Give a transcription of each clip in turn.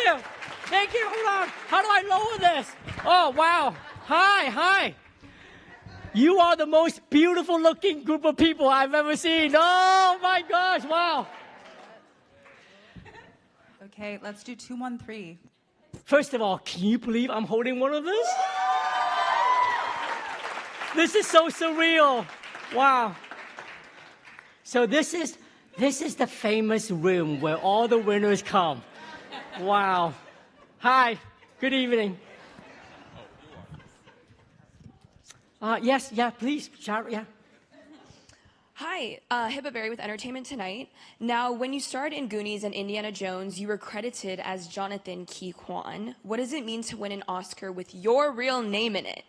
you. Thank you. Hold on. How do I lower this? Oh, wow. Hi. You are the most beautiful looking group of people I've ever seen. Oh, my gosh. Wow. Okay, let's do 213. First of all, can you believe I'm holding one of these? This is so surreal. Wow. So this is the famous room where all the winners come. Wow. Hi. Good evening. Yes, please. Shout, yeah. Hi, Hibba Berry with Entertainment Tonight. Now, when you starred in Goonies and Indiana Jones, you were credited as Jonathan Huy Quan. What does it mean to win an Oscar with your real name in it?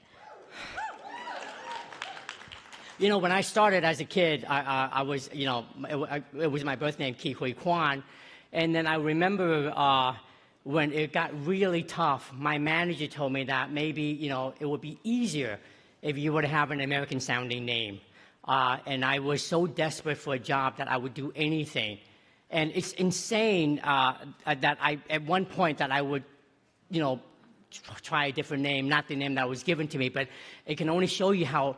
You know, when I started as a kid, I was, you know, it was my birth name, Huy Quan. And then I remember when it got really tough, my manager told me that maybe, you know, it would be easier if you were to have an American-sounding name. And I was so desperate for a job that I would do anything. And it's insane that at one point that I would, you know, try a different name, not the name that was given to me, but it can only show you how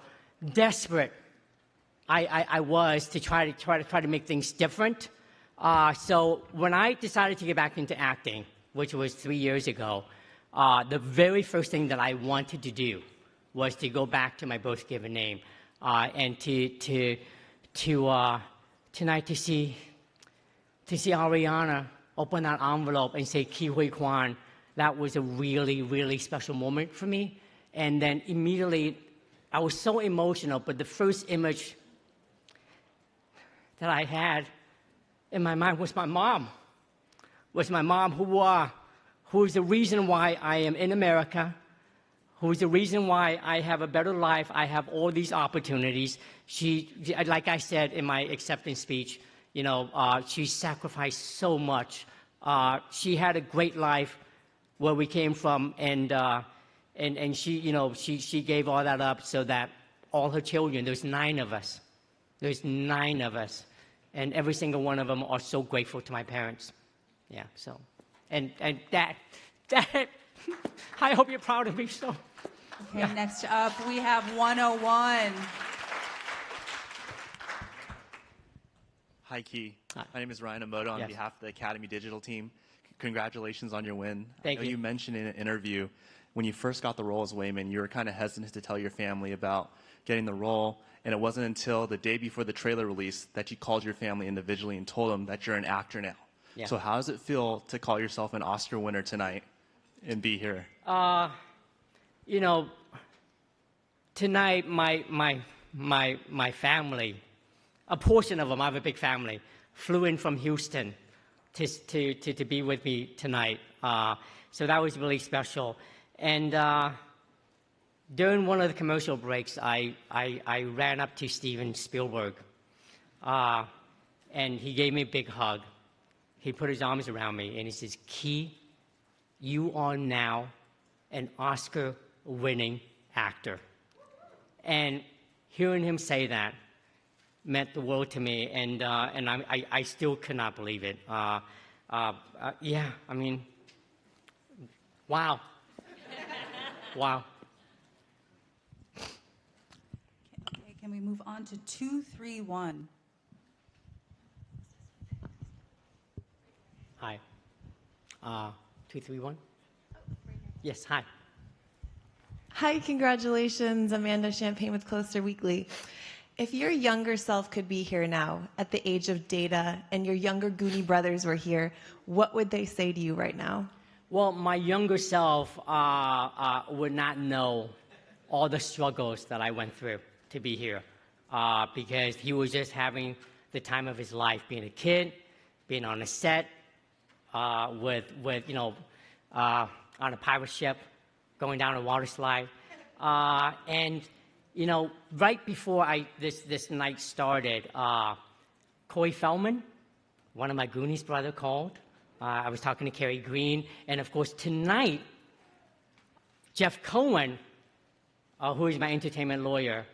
desperate I was to try to make things different. So when I decided to get back into acting, which was 3 years ago, the very first thing that I wanted to do was to go back to my birth given name. And tonight to see Ariana open that envelope and say Huy Quan, that was a really, really special moment for me. And then immediately, I was so emotional, but the first image that I had in my mind was my mom. Who is the reason why I am in America, who is the reason why I have a better life, I have all these opportunities. She, like I said in my acceptance speech, you know, she sacrificed so much. She had a great life where we came from, and she, you know, she gave all that up so that all her children, there's 9 of us, and every single one of them are so grateful to my parents. Yeah, so, and that, I hope you're proud of me, so. Okay, yeah. Next up, we have 101. Hi, Key. Hi. My name is Ryan Emoto on behalf of the Academy Digital team. Congratulations on your win. Thank you. You mentioned in an interview when you first got the role as Wayman, you were kind of hesitant to tell your family about getting the role, and it wasn't until the day before the trailer release that you called your family individually and told them that you're an actor now. Yeah. So how does it feel to call yourself an Oscar winner tonight and be here? You know, tonight my family, a portion of them, I have a big family, flew in from Houston to be with me tonight. So that was really special. And during one of the commercial breaks, I ran up to Steven Spielberg, and he gave me a big hug. He put his arms around me, and he says, Key, you are now an Oscar-winning actor. And hearing him say that meant the world to me, and I still cannot believe it. Yeah, I mean, wow. Wow. Okay, can we move on to 231? Hi. 231? Yes, hi. Hi, congratulations. Amanda Champagne with Closer Weekly. If your younger self could be here now at the age of Data and your younger Goonie brothers were here, what would they say to you right now? Well, my younger self would not know all the struggles that I went through to be here because he was just having the time of his life, being a kid, being on a set with you know, on a pirate ship, going down a water slide. And, you know, right before this night started, Corey Feldman, one of my Goonies brother, called. I was talking to Carrie Green. And, of course, tonight, Jeff Cohen, who is my entertainment lawyer,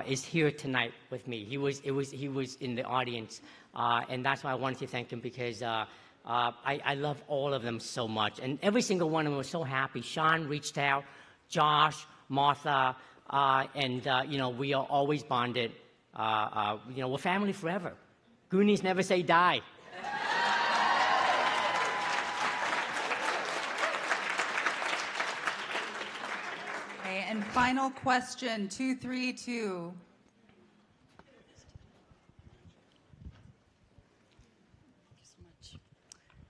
is here tonight with me. He was in the audience. And that's why I wanted to thank him because I love all of them so much. And every single one of them was so happy. Sean reached out, Josh, Martha, and, we are always bonded. We're family forever. Goonies never say die. Okay, and final question, 232.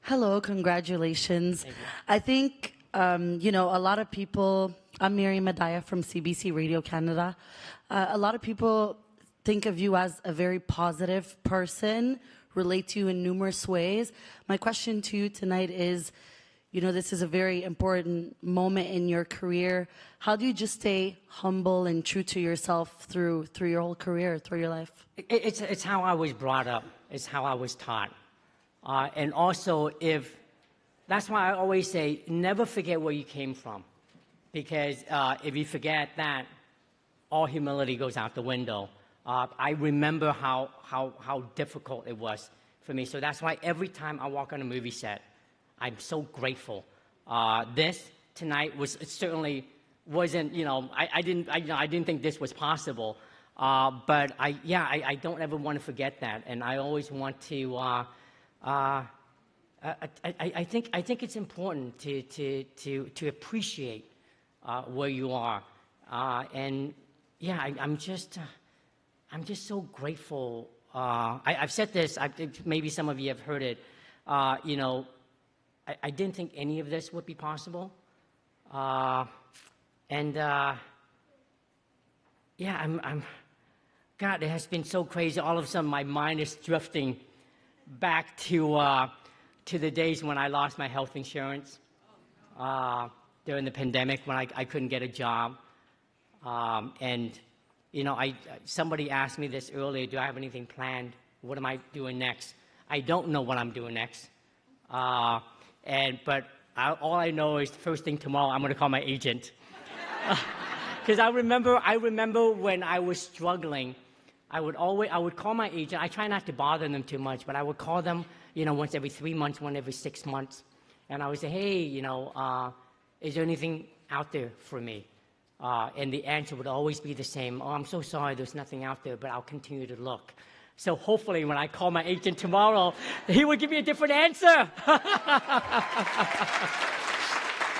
Hello, congratulations. I think, a lot of people, I'm Miriam Madaya from CBC Radio Canada. A lot of people think of you as a very positive person, relate to you in numerous ways. My question to you tonight is, this is a very important moment in your career. How do you just stay humble and true to yourself through your whole career, through your life? It's how I was brought up. It's how I was taught. And also, that's why I always say, never forget where you came from. Because if you forget that, all humility goes out the window. I remember how difficult it was for me. So that's why every time I walk on a movie set, I'm so grateful. This tonight certainly wasn't, I didn't think this was possible. But I don't ever want to forget that. And I always want to, I think it's important to appreciate where you are, and I'm just so grateful. I've said this. Maybe some of you have heard it. I didn't think any of this would be possible, and God, it has been so crazy. All of a sudden, my mind is drifting back to the days when I lost my health insurance during the pandemic when I couldn't get a job. And, somebody asked me this earlier, do I have anything planned? What am I doing next? I don't know what I'm doing next. But all I know is the first thing tomorrow, I'm going to call my agent. Because I remember when I was struggling, I would call my agent. I try not to bother them too much, but I would call them, once every 3 months, once every 6 months. And I would say, hey, is there anything out there for me? And the answer would always be the same. Oh, I'm so sorry, there's nothing out there, but I'll continue to look. So hopefully when I call my agent tomorrow, he will give me a different answer.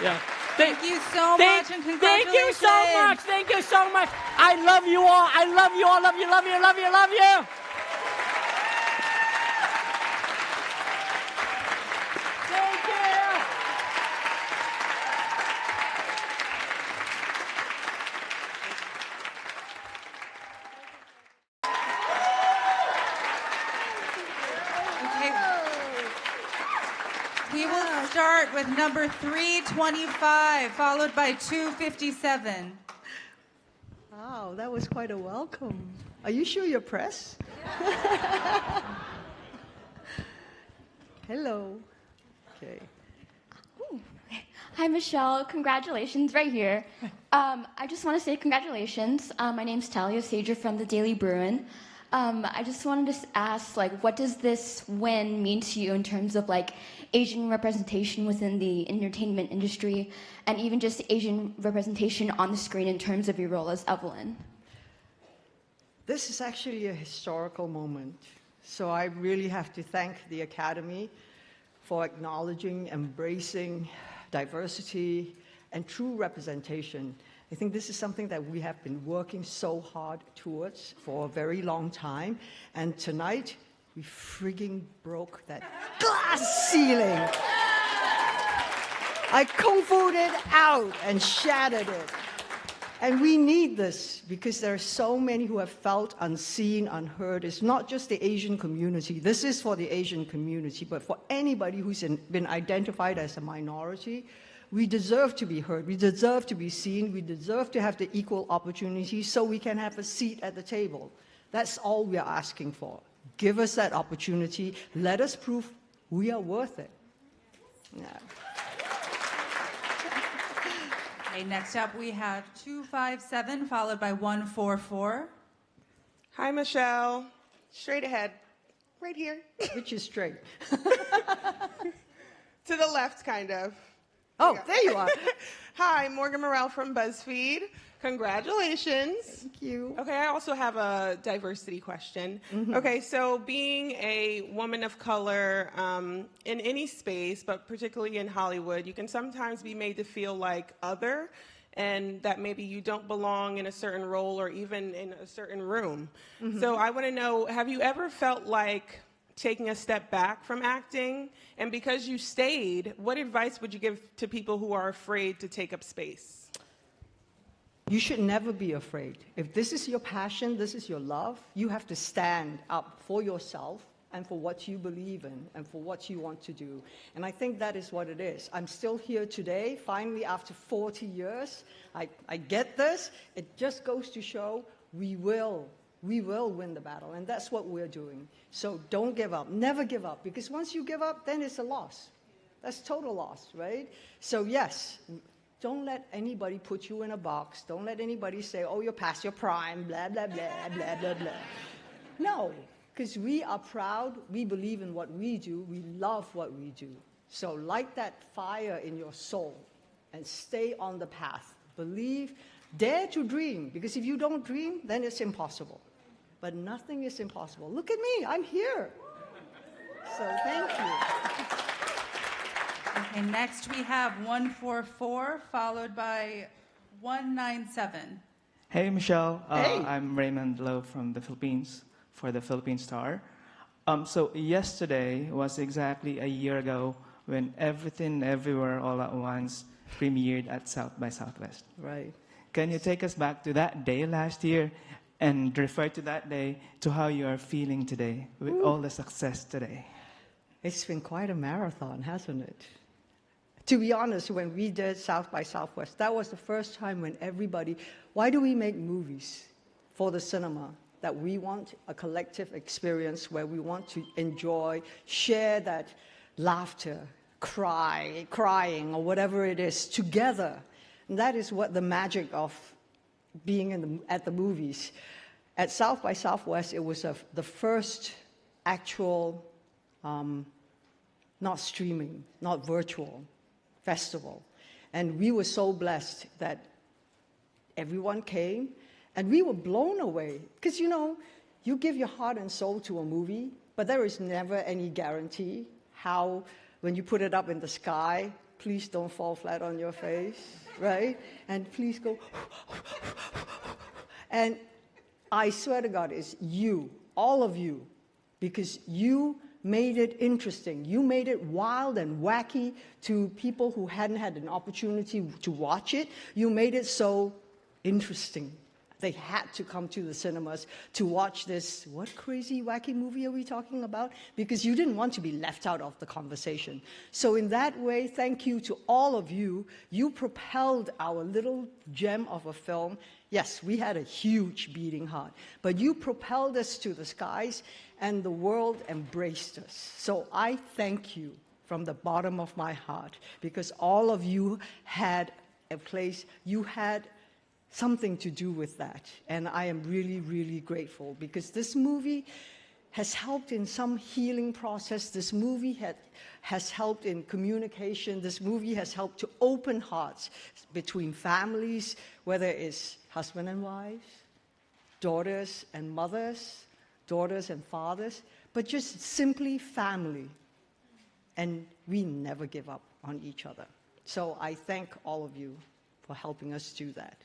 Yeah. Thank you so much, and congratulations. Thank you so much. Thank you so much. I love you all. I love you all. Love you, love you, love you, love you. Thank you. Okay. We will start with number 325, followed by 257. Wow, that was quite a welcome. Are you sure you're press? Hello. Okay. Hi, Michelle. Congratulations right here. I just want to say congratulations. My name's Talia Sager from the Daily Bruin. I just wanted to ask, what does this win mean to you in terms of, Asian representation within the entertainment industry and even just Asian representation on the screen in terms of your role as Evelyn? This is actually a historical moment. So I really have to thank the Academy for acknowledging, embracing diversity and true representation. I think this is something that we have been working so hard towards for a very long time. And tonight, we frigging broke that glass ceiling. I kung fu'd it out and shattered it. And we need this because there are so many who have felt unseen, unheard. It's not just the Asian community. This is for the Asian community, but for anybody who's been identified as a minority, we deserve to be heard. We deserve to be seen. We deserve to have the equal opportunity so we can have a seat at the table. That's all we are asking for. Give us that opportunity. Let us prove we are worth it. Yeah. Okay, next up we have 257, followed by 144. Hi, Michelle. Straight ahead. right here. Which is straight. To the left, kind of. Oh, there you are. Hi, Morgan Morrell from BuzzFeed. Congratulations. Thank you. Okay, I also have a diversity question. Okay, so being a woman of color in any space, but particularly in Hollywood, you can sometimes be made to feel like other, and that maybe you don't belong in a certain role or even in a certain room. So I want to know, have you ever felt like taking a step back from acting? And because you stayed, what advice would you give to people who are afraid to take up space? You should never be afraid. If this is your passion, this is your love, you have to stand up for yourself and for what you believe in and for what you want to do. And I think that is what it is. I'm still here today, finally, after 40 years. I get this. It just goes to show we will win the battle, and that's what we're doing. So don't give up. Never give up, because once you give up, then it's a loss. That's total loss, right? So yes, don't let anybody put you in a box. Don't let anybody say, oh, you're past your prime, blah, blah, blah, blah, blah, blah. No, because we are proud. We believe in what we do. We love what we do. So light that fire in your soul and stay on the path. Believe, dare to dream, because if you don't dream, then it's impossible. But nothing is impossible. Look at me, I'm here. So thank you. Okay, next we have 144, followed by 197. Hey, Michelle. Hey. I'm Raymond Lowe from the Philippines for the Philippine Star. So yesterday was exactly a year ago when Everything Everywhere All at Once premiered at South by Southwest. Right. Can you take us back to that day last year and refer to that day to how you are feeling today with all the success today? It's been quite a marathon, hasn't it? To be honest, when we did South by Southwest, that was the first time when everybody, why do we make movies for the cinema? That we want a collective experience where we want to enjoy, share that laughter, crying, or whatever it is, together. And that is what the magic of being at the movies. At South by Southwest, it was the first actual, not streaming, not virtual, festival. And we were so blessed that everyone came, and we were blown away. Because, you know, you give your heart and soul to a movie, but there is never any guarantee how, when you put it up in the sky, please don't fall flat on your face, right? And please go, and I swear to God, it's you, all of you, because you made it interesting. You made it wild and wacky to people who hadn't had an opportunity to watch it. You made it so interesting. They had to come to the cinemas to watch this, what crazy, wacky movie are we talking about? Because you didn't want to be left out of the conversation. So in that way, thank you to all of you. You propelled our little gem of a film. Yes, we had a huge beating heart, but you propelled us to the skies, and the world embraced us. So I thank you from the bottom of my heart, because all of you had a place, you had something to do with that. And I am really, really grateful, because this movie has helped in some healing process. This movie has helped in communication. This movie has helped to open hearts between families, whether it's husband and wives, daughters and mothers, daughters and fathers, but just simply family. And we never give up on each other. So I thank all of you for helping us do that.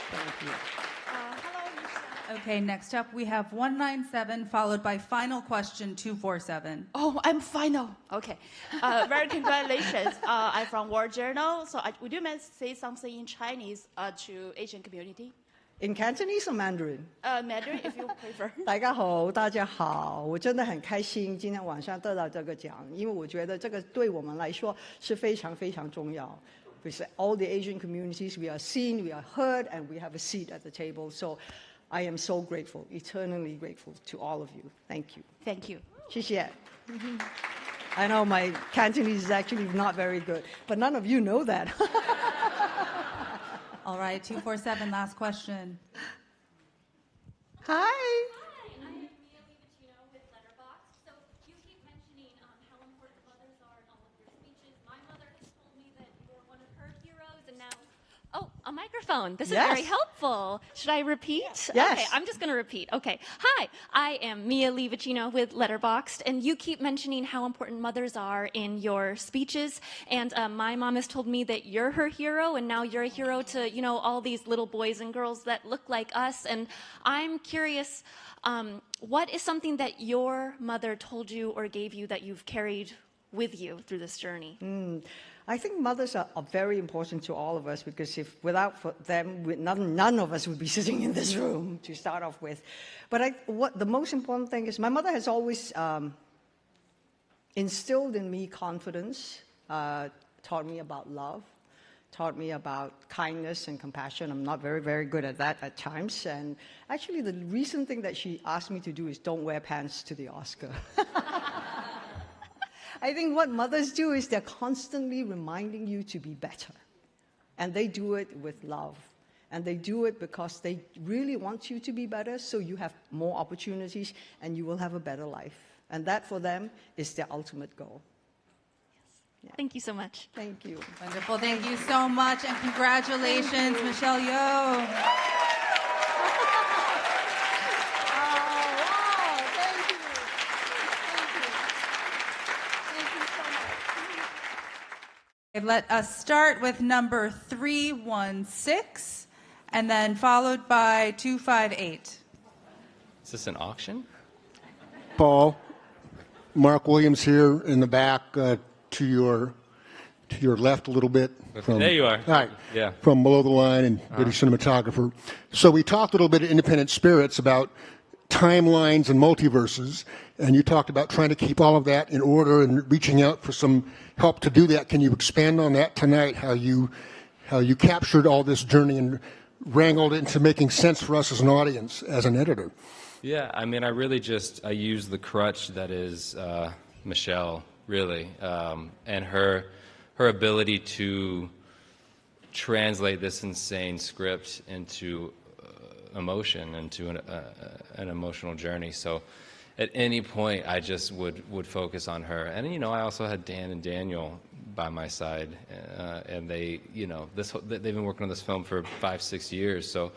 Thank you. Okay, next up we have 197, followed by final question 247. Oh, I'm final. Okay. Very congratulations. I'm from World Journal. So would you mind say something in Chinese to Asian community? In Cantonese or Mandarin? Mandarin, if you prefer. 大家好，大家好，我真的很开心今天晚上得到这个奖，因为我觉得这个对我们来说是非常非常重要。Because all the Asian communities, we are seen, we are heard, and we have a seat at the table. So I am so grateful, eternally grateful to all of you. Thank you. Thank you. 谢谢. I know my Cantonese is actually not very good, but none of you know that. All right, 247, last question. Hi. I'm microphone. This is Yes. very helpful. Should I repeat? Yes. Okay, I'm just going to repeat. Okay. Hi, I am Mia Livicino with Letterboxd, and you keep mentioning how important mothers are in your speeches. And my mom has told me that you're her hero, and now you're a hero to, you know, all these little boys and girls that look like us. And I'm curious, what is something that your mother told you or gave you that you've carried with you through this journey? I think mothers are very important to all of us because if without them, none of us would be sitting in this room to start off with. But what the most important thing is, my mother has always instilled in me confidence, taught me about love, taught me about kindness and compassion. I'm not very, very good at that at times. And actually, the recent thing that she asked me to do is don't wear pants to the Oscar. I think what mothers do is they're constantly reminding you to be better. And they do it with love. And they do it because they really want you to be better, so you have more opportunities and you will have a better life. And that, for them, is their ultimate goal. Yes. Thank you so much. Thank you. Wonderful. Thank you so much, and congratulations, Michelle Yeoh. Let us start with number 316, and then followed by 258. Is this an auction? Paul, Mark Williams here in the back, to your left a little bit. There you are. Hi. Yeah. From Below the Line and British cinematographer. So we talked a little bit at Independent Spirits about timelines and multiverses, and you talked about trying to keep all of that in order and reaching out for some help to do that. Can you expand on that tonight, how you captured all this journey and wrangled it into making sense for us as an audience, as an editor? Yeah, I mean, I use the crutch that is Michelle, really, and her ability to translate this insane script into emotion, into an emotional journey. So at any point, I just would focus on her. And, you know, I also had Dan and Daniel by my side, and they, you know, they've been working on this film for 5-6 years, so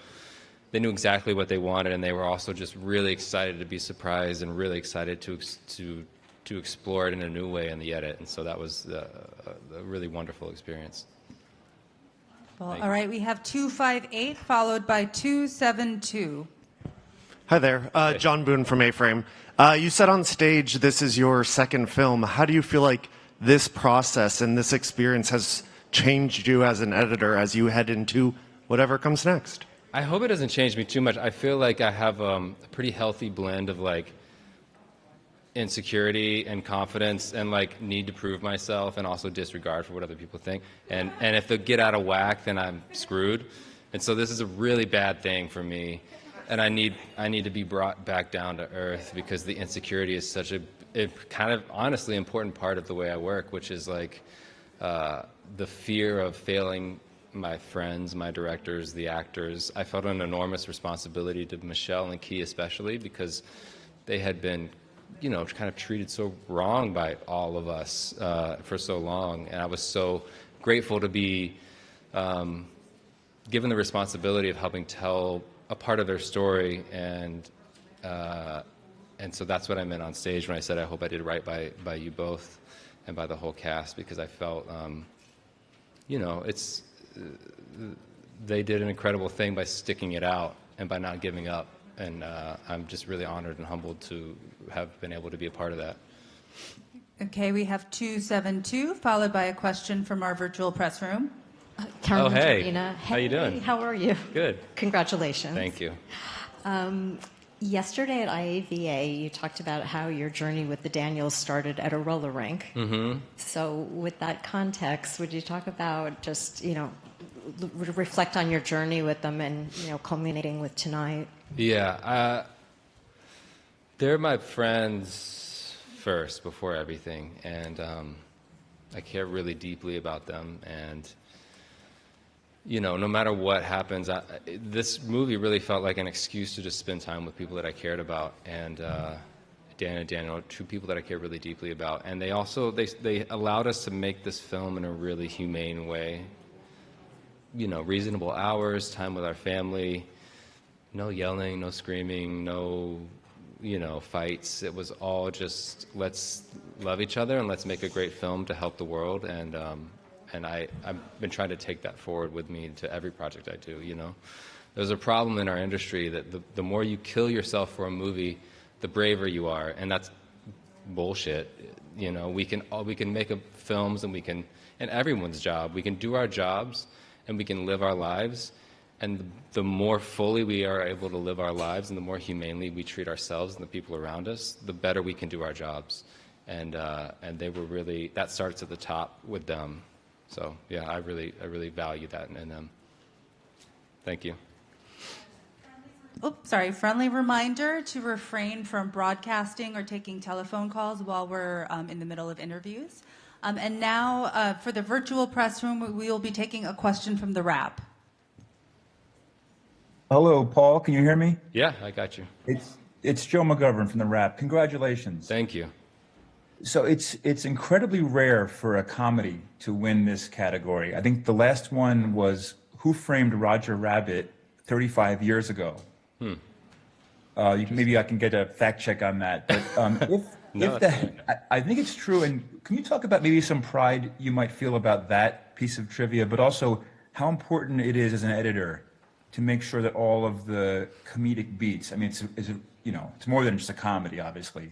they knew exactly what they wanted, and they were also just really excited to be surprised and really excited to explore it in a new way in the edit. And so that was a really wonderful experience. Well, all right, we have 258 followed by 272. Hi there, John Boone from A-Frame. You said on stage this is your second film. How do you feel like this process and this experience has changed you as an editor as you head into whatever comes next? I hope it doesn't change me too much. I feel like I have a pretty healthy blend of like insecurity and confidence and like need to prove myself and also disregard for what other people think. And if they get out of whack, then I'm screwed. And so this is a really bad thing for me. And I need to be brought back down to earth because the insecurity is such a kind of honestly important part of the way I work, which is like the fear of failing my friends, my directors, the actors. I felt an enormous responsibility to Michelle and Key especially because they had been, you know, kind of treated so wrong by all of us for so long. And I was so grateful to be given the responsibility of helping tell a part of their story, and so that's what I meant on stage when I said I hope I did right by you both and by the whole cast, because I felt, you know, they did an incredible thing by sticking it out and by not giving up, and I'm just really honored and humbled to have been able to be a part of that. Okay, we have 272 followed by a question from our virtual press room. Oh, hey. Hey, How you doing? How are you? Good. Congratulations. Thank you. Yesterday at IAVA, you talked about how your journey with the Daniels started at a roller rink. Mm-hmm. So with that context, would you talk about just, you know, reflect on your journey with them and, you know, culminating with tonight? Yeah. They're my friends first, before everything. And I care really deeply about them. And you know, no matter what happens, this movie really felt like an excuse to just spend time with people that I cared about. And Dan and Daniel are two people that I care really deeply about. And they also, they allowed us to make this film in a really humane way. reasonable hours, time with our family, no yelling, no screaming, no, fights. It was all just, let's love each other and let's make a great film to help the world. And I've been trying to take that forward with me to every project I do, There's a problem in our industry that the more you kill yourself for a movie, the braver you are. And that's bullshit. We can make films and everyone's job, we can do our jobs and we can live our lives. And the more fully we are able to live our lives and the more humanely we treat ourselves and the people around us, the better we can do our jobs. And they were really, that starts at the top with them. So yeah, I really value that in them. Thank you. Oops, sorry. Friendly reminder to refrain from broadcasting or taking telephone calls while we're in the middle of interviews. And now for the virtual press room, we will be taking a question from the Wrap. Hello, Paul. Can you hear me? Yeah, I got you. It's Joe McGovern from the Wrap. Congratulations. Thank you. So it's incredibly rare for a comedy to win this category. I think the last one was Who Framed Roger Rabbit 35 years ago. Maybe I can get a fact check on that. But I think it's true. And can you talk about maybe some pride you might feel about that piece of trivia, but also how important it is as an editor to make sure that all of the comedic beats, I mean, it's more than just a comedy, obviously,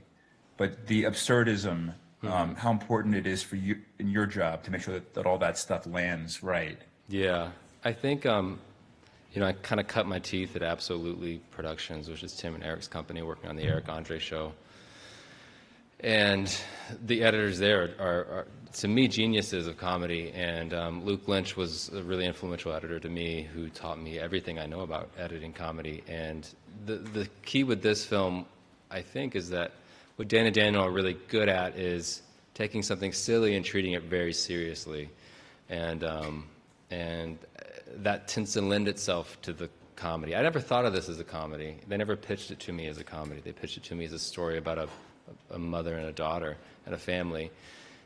but the absurdism, how important it is for you in your job to make sure that all that stuff lands right. Yeah, I think, I kind of cut my teeth at Absolutely Productions, which is Tim and Eric's company, working on the Eric Andre show. And the editors there are to me, geniuses of comedy. And Luke Lynch was a really influential editor to me who taught me everything I know about editing comedy. And the key with this film, I think, is that what Dan and Daniel are really good at is taking something silly and treating it very seriously. And that tends to lend itself to the comedy. I never thought of this as a comedy. They never pitched it to me as a comedy. They pitched it to me as a story about a mother and a daughter and a family.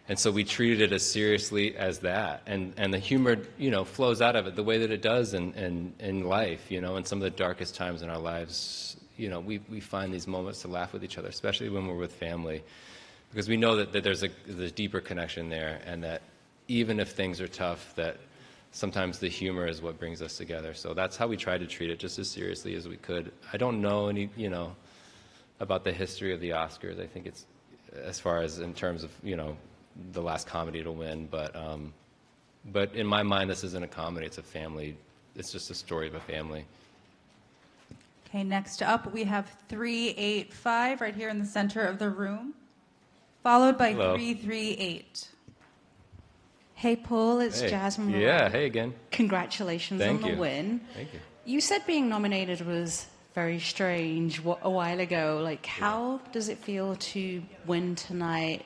And so we treated it as seriously as that. And the humor, flows out of it the way that it does in life, in some of the darkest times in our lives. We find these moments to laugh with each other, especially when we're with family, because we know that there's a deeper connection there, and that even if things are tough, that sometimes the humor is what brings us together. So that's how we tried to treat it, just as seriously as we could. I don't know any, about the history of the Oscars. I think it's, as far as in terms of, the last comedy to win, but in my mind, this isn't a comedy, it's a family, it's just a story of a family. Okay, next up we have 385 right here in the center of the room, followed by Hello. 338. Hey, Paul, it's Hey. Jasmine. Yeah, hey again. Congratulations Thank on you. the win. Thank you. You said being nominated was very strange a while ago. Like, how does it feel to win tonight?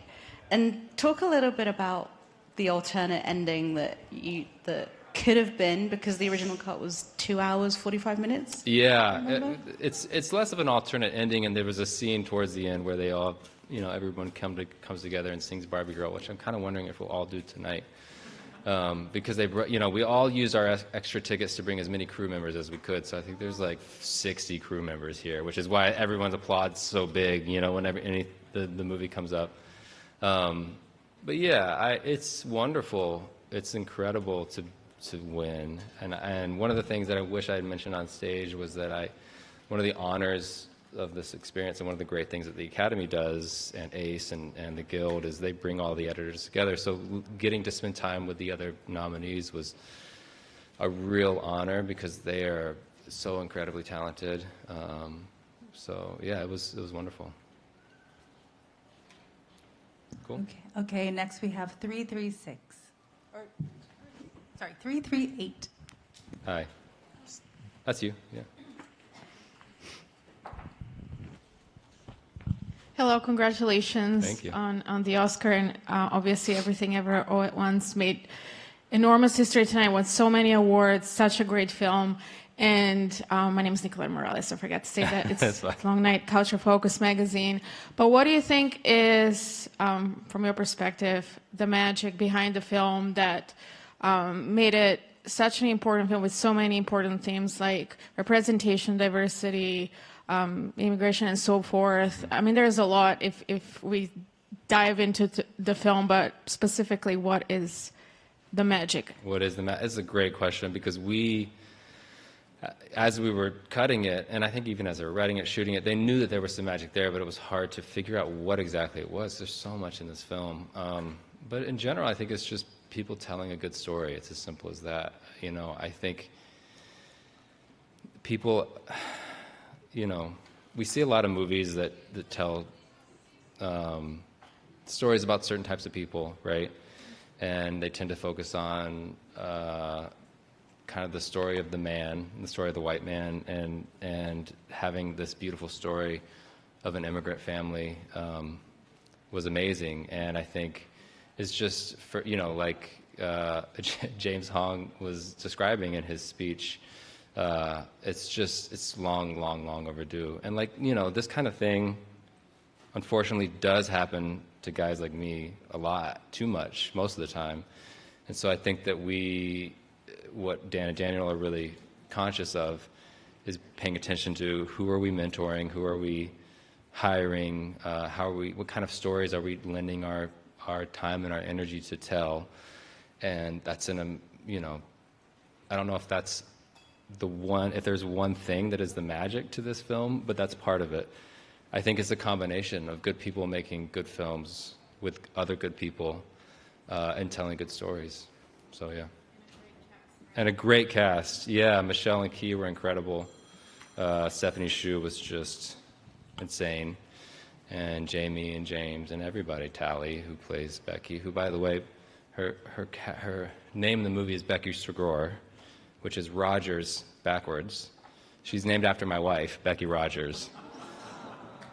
And talk a little bit about the alternate ending that could have been, because the original cut was 2 hours, 45 minutes. Yeah, it's less of an alternate ending, and there was a scene towards the end where they all, everyone comes together and sings Barbie Girl, which I'm kind of wondering if we'll all do tonight. Because we all used our extra tickets to bring as many crew members as we could. So I think there's like 60 crew members here, which is why everyone's applauds so big, whenever the movie comes up. But yeah, it's wonderful. It's incredible to win. And one of the things that I wish I had mentioned on stage was that one of the honors of this experience, and one of the great things that the Academy does, and ACE and the Guild, is they bring all the editors together. So getting to spend time with the other nominees was a real honor, because they are so incredibly talented. So yeah, it was wonderful. Cool. Okay, next we have 336. Sorry, 338. Hi. That's you, yeah. Hello, congratulations Thank you. on the Oscar, and obviously Everything Ever All at Once made enormous history tonight, won so many awards, such a great film. And my name is Nicolette Morales, I forgot to say that. It's Long Night, Culture Focus magazine. But what do you think is, from your perspective, the magic behind the film that made it such an important film with so many important themes like representation, diversity, immigration, and so forth. I mean, there's a lot if we dive into the film, but specifically, what is the magic? What is the magic? It's a great question, because as we were cutting it, and I think even as they were writing it, shooting it, they knew that there was some magic there, but it was hard to figure out what exactly it was. There's so much in this film. But in general, I think it's just people telling a good story. It's as simple as that. You know, I think people, you know, we see a lot of movies that tell stories about certain types of people, right? And they tend to focus on kind of the story of the man, the story of the white man, and having this beautiful story of an immigrant family was amazing. And I think it's just, for, you know, like James Hong was describing in his speech, it's long overdue. And like, you know, this kind of thing, unfortunately, does happen to guys like me a lot, too much, most of the time. And so I think that what Dan and Daniel are really conscious of is paying attention to who are we mentoring, who are we hiring, what kind of stories are we lending our time and our energy to tell. And that's you know, I don't know if that's if there's one thing that is the magic to this film, but that's part of it. I think it's a combination of good people making good films with other good people and telling good stories. So, yeah. And a great cast. Yeah, Michelle and Key were incredible. Stephanie Hsu was just insane. And Jamie and James and everybody. Tally, who plays Becky, who, by the way, her name in the movie is Becky Sragor, which is Rogers backwards. She's named after my wife, Becky Rogers.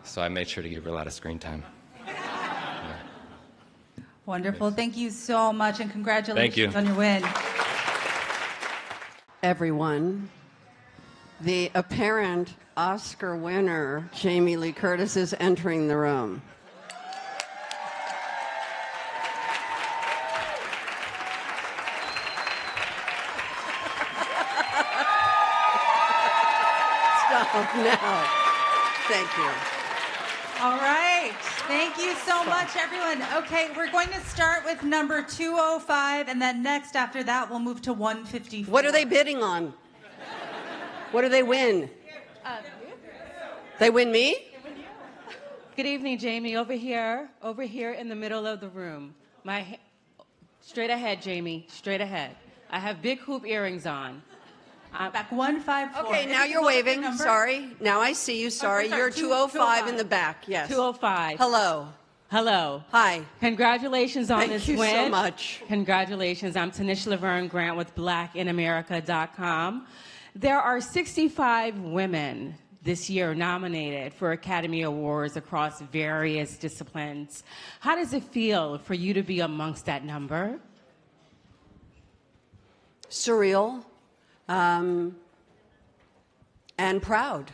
So I made sure to give her a lot of screen time. Yeah. Wonderful. Thank you so much, and congratulations on your win. Everyone, the apparent Oscar winner, Jamie Lee Curtis, is entering the room. Stop now. Thank you. All right. Thank you so much, everyone. Okay, we're going to start with number 205, and then next after that, we'll move to 154. What are they bidding on? What do they win? They win me? Good evening, Jamie. Over here in the middle of the room. Straight ahead, Jamie. Straight ahead. I have big hoop earrings on. Back 154. Okay, now you're waving. Sorry. Now I see you. Sorry. You're 205 in the back. Yes. 205. Hello. Hello. Hi. Congratulations on this win. Thank you so much. Congratulations. I'm Tanisha Laverne Grant with blackinamerica.com. There are 65 women this year nominated for Academy Awards across various disciplines. How does it feel for you to be amongst that number? Surreal. And proud.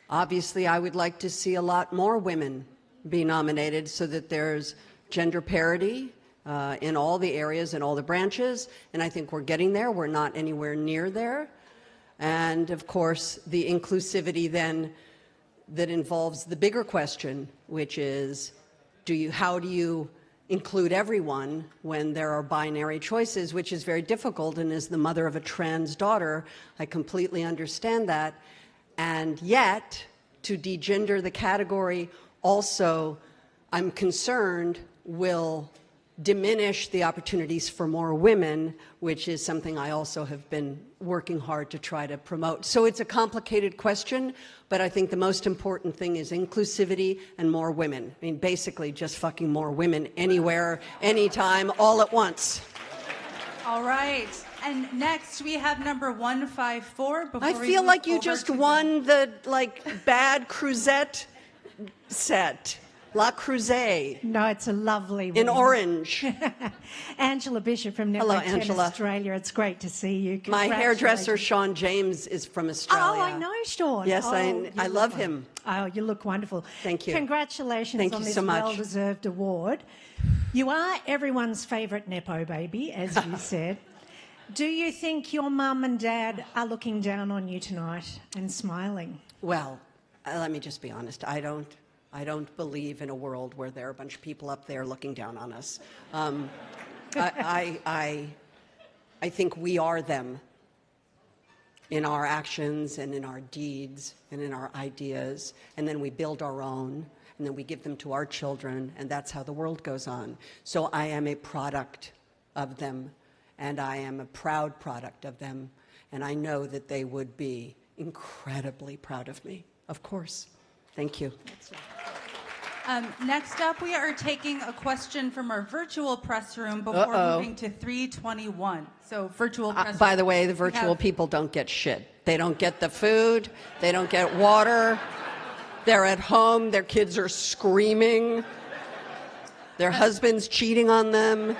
Obviously, I would like to see a lot more women be nominated so that there's gender parity in all the areas and all the branches. And I think we're getting there. We're not anywhere near there. And of course, the inclusivity then that involves the bigger question, which is, how do you include everyone when there are binary choices, which is very difficult. And as the mother of a trans daughter, I completely understand that. And yet, to degender the category also, I'm concerned, will diminish the opportunities for more women, which is something I also have been working hard to try to promote. So it's a complicated question, but I think the most important thing is inclusivity and more women. I mean, basically just fucking more women anywhere, anytime, all at once. All right. And next we have number 154. I feel like you just won the bad Cruzette set. La Creuset. No, it's a lovely one. In orange. Angela Bishop from Network 10 Australia. It's great to see you. My hairdresser, Sean James, is from Australia. Oh, I know Sean. Yes, I love him. Oh, you look wonderful. Thank you. Congratulations Thank on you this so much. well-deserved award. You are everyone's favourite Nepo baby, as you said. Do you think your mum and dad are looking down on you tonight and smiling? Well, let me just be honest. I don't believe in a world where there are a bunch of people up there looking down on us. I think we are them in our actions and in our deeds and in our ideas, and then we build our own, and then we give them to our children, and that's how the world goes on. So I am a product of them, and I am a proud product of them, and I know that they would be incredibly proud of me, of course. Thank you. Next up, we are taking a question from our virtual press room before moving to 321. So virtual press room. By the way, the virtual people don't get shit. They don't get the food. They don't get water. They're at home. Their kids are screaming. Their husband's cheating on them.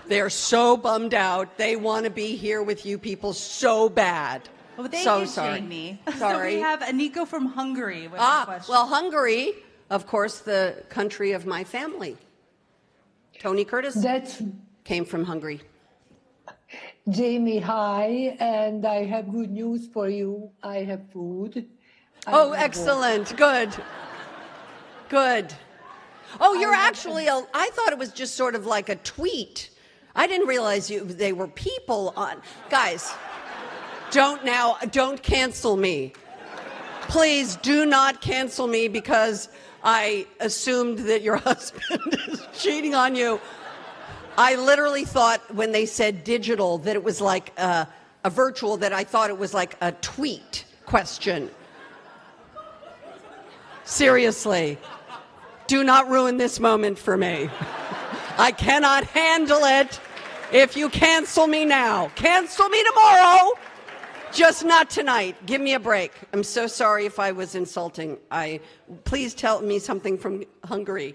They're so bummed out. They want to be here with you people so bad. Well, thank so you, sorry. Jamie. Sorry. So we have Aniko from Hungary with a question. Well, Hungary, of course, the country of my family. Tony Curtis came from Hungary. Jamie, hi, and I have good news for you. I have food. Excellent. Good. Good. Oh, you're actually I thought it was just sort of like a tweet. I didn't realize they were people on. Guys, don't cancel me. Please do not cancel me because I assumed that your husband is cheating on you. I literally thought when they said digital that it was like a virtual, that I thought it was like a tweet question. Seriously, do not ruin this moment for me. I cannot handle it if you cancel me now. Cancel me tomorrow. Just not tonight. Give me a break. I'm so sorry if I was insulting. Please tell me something from Hungary.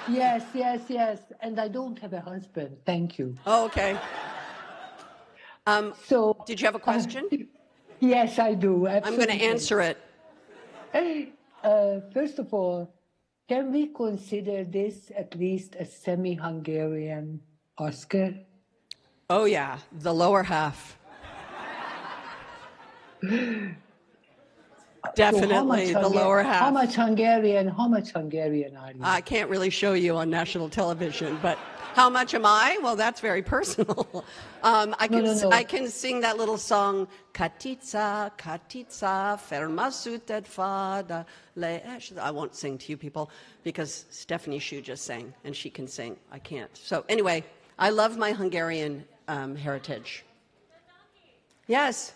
Yes. And I don't have a husband. Thank you. Oh, okay. Did you have a question? Yes, I do. Absolutely. I'm going to answer it. First of all, can we consider this at least a semi-Hungarian Oscar? Oh, yeah. The lower half. Definitely the lower half. How much Hungarian are you? I can't really show you on national television, but how much am I? Well, that's very personal. I can sing that little song, Katica, Katica, ferma sutet fada. I won't sing to you people because Stephanie Shu just sang and she can sing. I can't. So anyway, I love my Hungarian heritage. Yes.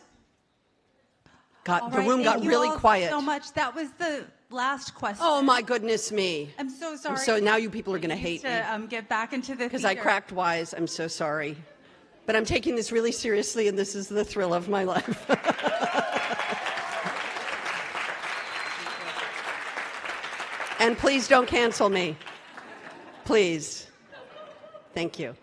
God, the room got really quiet. So much. That was the last question. Oh my goodness me! I'm so sorry. So now you people are going to hate me. Get back into the because I cracked wise. I'm so sorry, but I'm taking this really seriously, and this is the thrill of my life. And please don't cancel me. Please. Thank you.